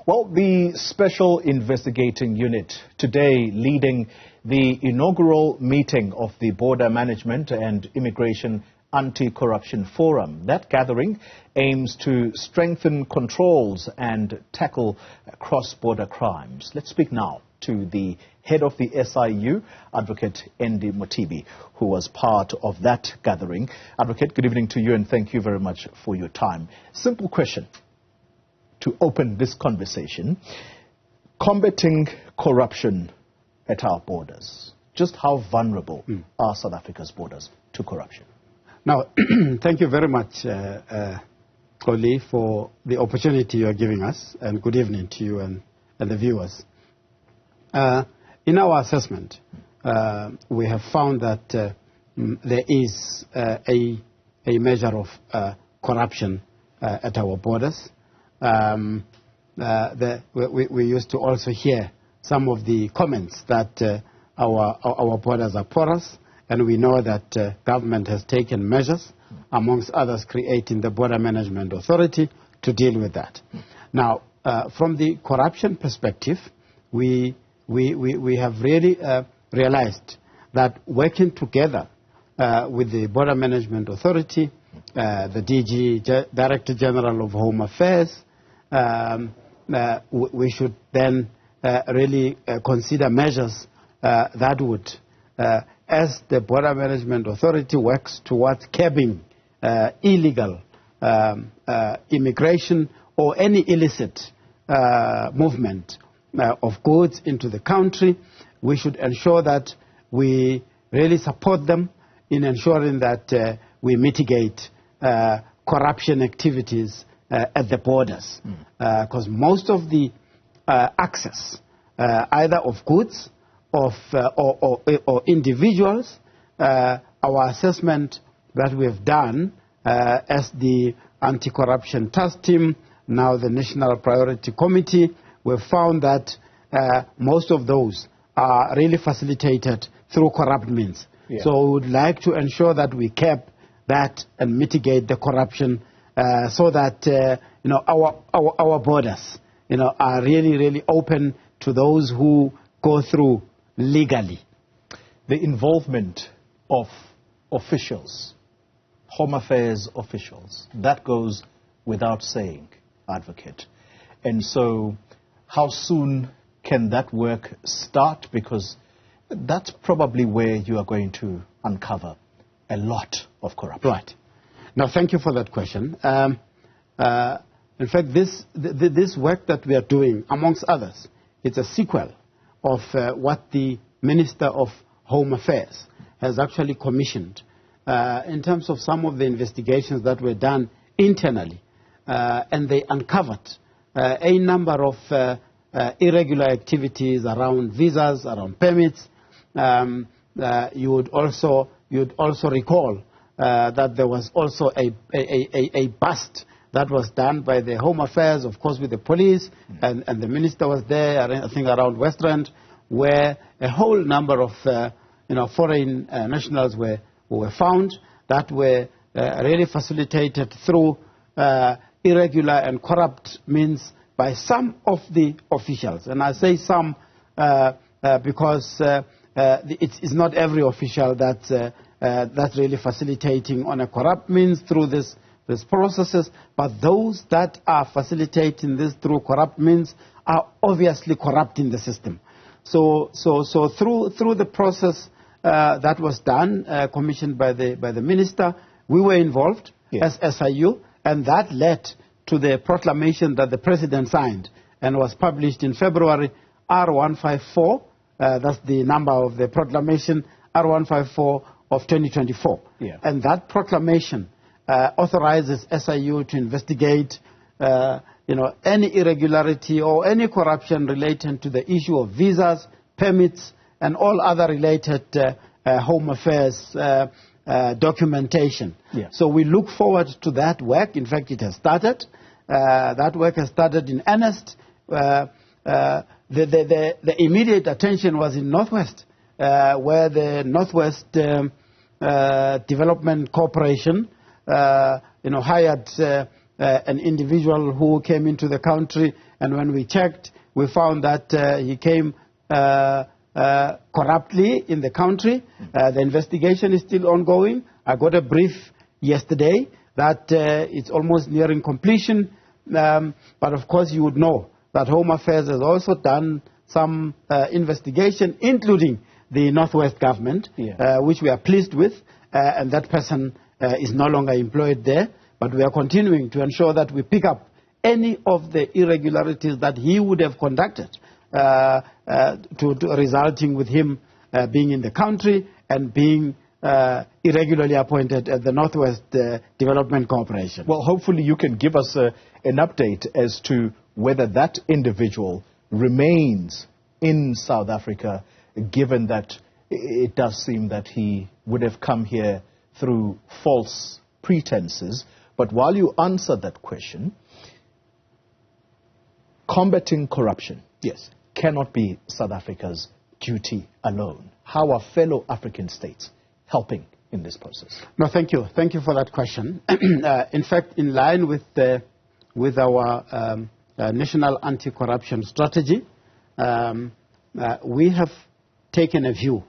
Well, the Special Investigating Unit today leading the inaugural meeting of the Border Management and Immigration Anti-Corruption Forum. That gathering aims to strengthen controls and tackle cross-border crimes. Let's speak now to the head of the SIU, Advocate Mothibi, who was part of that gathering. Advocate, good evening to you and thank you very much for your time. Simple question to open this conversation. Combating corruption at our borders. Just how vulnerable are South Africa's borders to corruption? Now, thank you very much, Xoli, for the opportunity you are giving us, and good evening to you and the viewers. In our assessment, we have found that there is a measure of corruption at our borders. We used to also hear some of the comments that our borders are porous, and we know that government has taken measures, amongst others creating the Border Management Authority to deal with that. Now, from the corruption perspective, we have really realized that working together with the Border Management Authority, the DG, Director General of Home Affairs, we should then really consider measures that would, as the Border Management Authority works towards curbing illegal immigration or any illicit movement of goods into the country, we should ensure that we really support them in ensuring that we mitigate corruption activities at the borders. Because most of the access, either of goods or individuals, our assessment that we have done as the Anti-Corruption Task Team, now the National Priority Committee, we've found that most of those are really facilitated through corrupt means. Yeah. So we would like to ensure that we cap that and mitigate the corruption so that our borders are really open to those who go through legally. The involvement of officials, Home Affairs officials, that goes without saying, Advocate. And so how soon can that work start? Because that's probably where you are going to uncover a lot of corruption. Right. Now, thank you for that question. In fact, this work that we are doing, amongst others, it's a sequel of what the Minister of Home Affairs has actually commissioned in terms of some of the investigations that were done internally. And they uncovered a number of irregular activities around visas, around permits. You would also recall that there was also a bust that was done by the Home Affairs, of course, with the police, and the minister was there, I think around Westland, where a whole number of foreign nationals were found that were really facilitated through irregular and corrupt means by some of the officials. And I say some because it's not every official that's really facilitating on a corrupt means through these processes, but those that are facilitating this through corrupt means are obviously corrupting the system. So through the process that was done, commissioned by the minister, we were involved as SIU, and that led to the proclamation that the president signed and was published in February, R154, that's the number of the proclamation, R154 of 2024. Yeah. And that proclamation authorizes SIU to investigate any irregularity or any corruption relating to the issue of visas, permits, and all other related Home Affairs documentation. Yeah. So we look forward to that work. In fact, it has started. That work has started in earnest. The immediate attention was in Northwest, where the Northwest Development Corporation hired an individual who came into the country and when we checked, we found that he came corruptly in the country. The investigation is still ongoing. I got a brief yesterday that it's almost nearing completion, but of course you would know that Home Affairs has also done some investigation, including the Northwest government, which we are pleased with, and that person is no longer employed there, but we are continuing to ensure that we pick up any of the irregularities that he would have conducted resulting with him being in the country and being irregularly appointed at the Northwest Development Corporation. Well, hopefully you can give us an update as to whether that individual remains in South Africa, given that it does seem that he would have come here through false pretenses. But while you answer that question, combating corruption, yes, cannot be South Africa's duty alone. How are fellow African states helping in this process? No, thank you. Thank you for that question. In fact, in line with our national anti-corruption strategy, we have taken a view,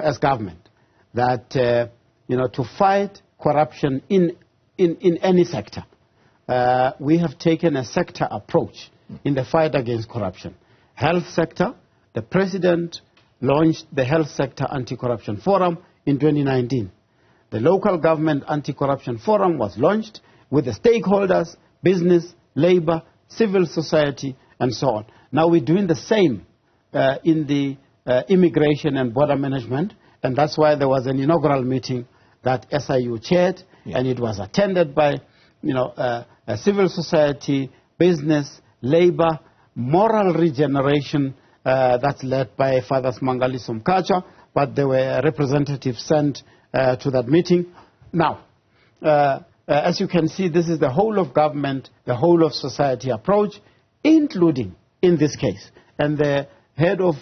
as government, that to fight corruption in any sector, we have taken a sector approach in the fight against corruption. Health sector, the President launched the Health Sector Anti-Corruption Forum in 2019. The Local Government Anti-Corruption Forum was launched with the stakeholders, business, labor, civil society, and so on. Now we're doing the same in the immigration and border management, and that's why there was an inaugural meeting that SIU chaired, and it was attended by civil society, business, labor, moral regeneration, that's led by Father Smangali Somkacha, but there were representatives sent to that meeting. Now, as you can see, this is the whole of government, the whole of society approach, including, in this case, and the head of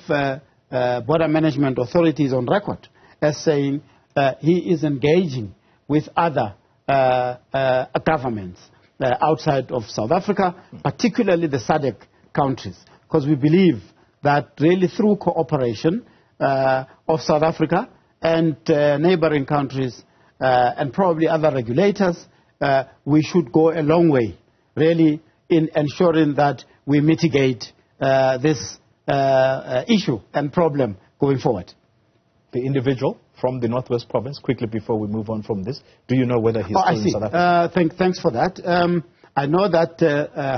border management authority is on record as saying he is engaging with other governments outside of South Africa, particularly the SADC countries, because we believe that really through cooperation of South Africa and neighboring countries and probably other regulators, we should go a long way, really, in ensuring that we mitigate this issue and problem going forward. The individual from the Northwest Province, quickly before we move on from this, do you know whether he's still in South Africa? Thanks for that. I know that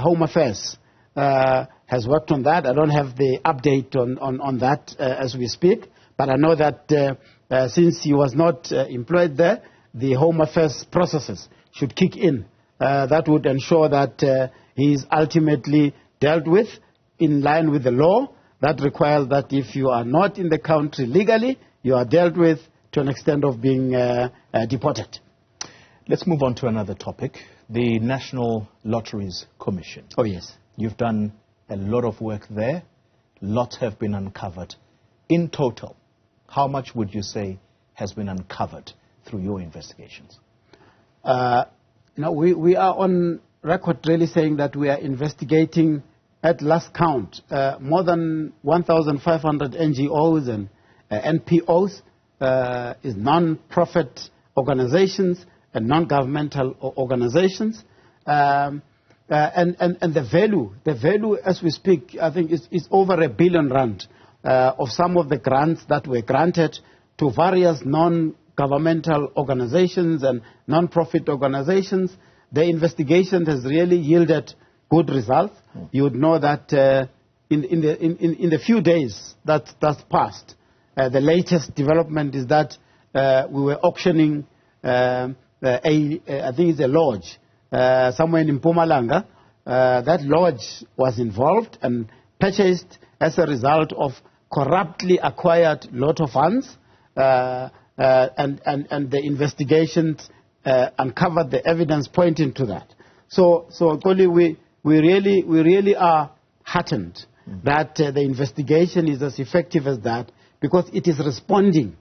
Home Affairs has worked on that. I don't have the update on that as we speak, but I know that since he was not employed there, the Home Affairs processes should kick in. That would ensure that he is ultimately dealt with in line with the law. That requires that if you are not in the country legally, you are dealt with to an extent of being deported. Let's move on to another topic, the National Lotteries Commission. Oh, yes. You've done a lot of work there. Lots have been uncovered. In total, how much would you say has been uncovered through your investigations? We are on record really saying that we are investigating, at last count, more than 1,500 NGOs and NPOs, is non-profit organizations and non-governmental organizations. And the value as we speak, I think is over R1 billion of some of the grants that were granted to various non-governmental organizations and non-profit organizations. The investigation has really yielded good results. You would know that in the few days that's passed, the latest development is that we were auctioning I think it's a lodge somewhere in Mpumalanga. That lodge was involved and purchased as a result of corruptly acquired lotto funds, and the investigations uncovered the evidence pointing to that. So Xoli, we really are heartened that the investigation is as effective as that, because it is responding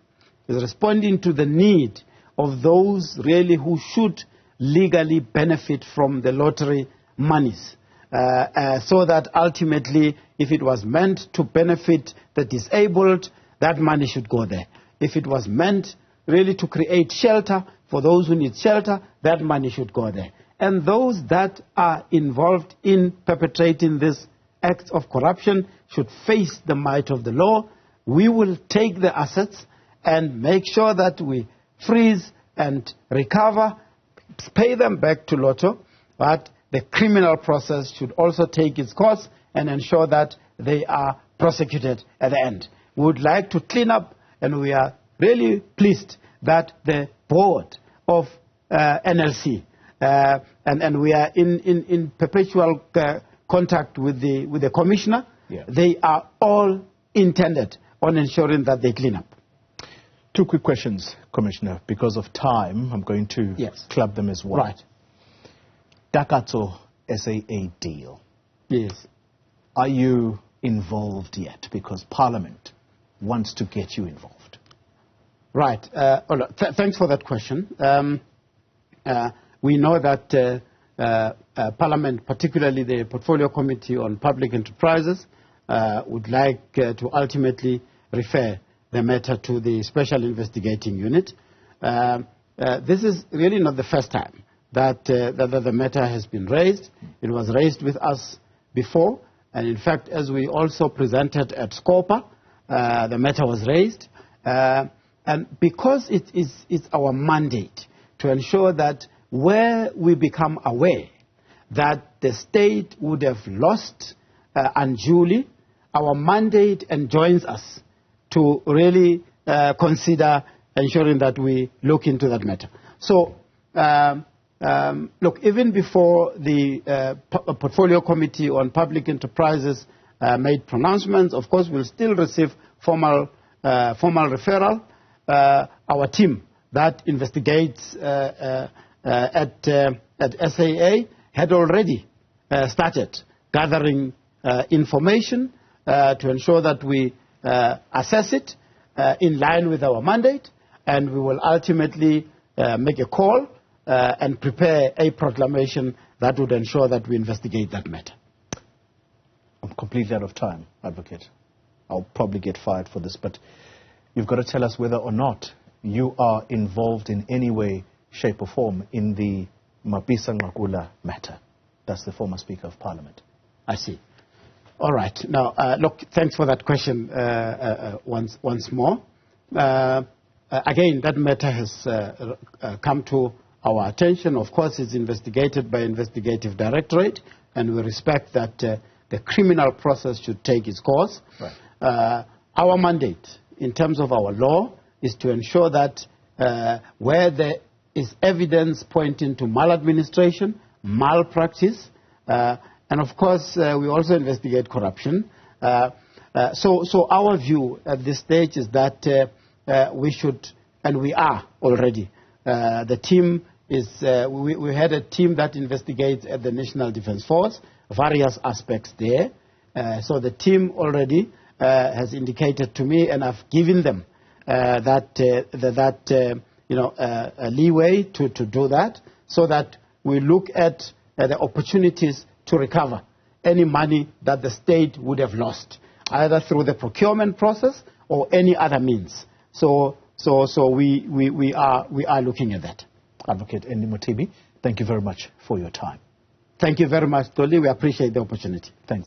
to the need of those really who should legally benefit from the lottery monies. so that ultimately, if it was meant to benefit the disabled, that money should go there. If it was meant really to create shelter for those who need shelter, that money should go there. And those that are involved in perpetrating these acts of corruption should face the might of the law. We will take the assets and make sure that we freeze and recover, pay them back to Lotto, but the criminal process should also take its course and ensure that they are prosecuted at the end. We would like to clean up, and we are really pleased that the board of NLC, and we are in perpetual contact with the commissioner. Yeah. They are all intended on ensuring that they clean up. Two quick questions, Commissioner. Because of time, I'm going to club them as well. Right. Takatso SAA deal. Yes. Are you involved yet? Because Parliament wants to get you involved. Right. Thanks for that question. We know that Parliament, particularly the Portfolio Committee on Public Enterprises, would like to ultimately refer the matter to the Special Investigating Unit. This is really not the first time that the matter has been raised. It was raised with us before, and in fact, as we also presented at SCOPA, the matter was raised. And because it's our mandate to ensure that where we become aware that the state would have lost unduly, our mandate enjoins us to really consider ensuring that we look into that matter. So, look, even before the Portfolio Committee on Public Enterprises made pronouncements, of course, we'll still receive formal referral. Our team that investigates at SAA had already started gathering information to ensure that we assess it in line with our mandate, and we will ultimately make a call and prepare a proclamation that would ensure that we investigate that matter. I'm completely out of time, Advocate. I'll probably get fired for this, but you've got to tell us whether or not you are involved in any way, shape or form in the Mapisa Ngakula matter. That's the former Speaker of Parliament. I see. All right. Now, look, thanks for that question once more. Again, that matter has come to our attention. Of course, it's investigated by Investigative Directorate, and we respect that the criminal process should take its course. Right. Our mandate, in terms of our law, is to ensure that where there is evidence pointing to maladministration, malpractice, and of course, we also investigate corruption. So our view at this stage is that we should, and we are already, the team is, we had a team that investigates at the National Defence Force, various aspects there. So the team already has indicated to me, and I've given them leeway to do that, so that we look at the opportunities to recover any money that the state would have lost, either through the procurement process or any other means. So we are looking at that. Advocate Mothibi, thank you very much for your time. Thank you very much, Xoli. We appreciate the opportunity. Thanks.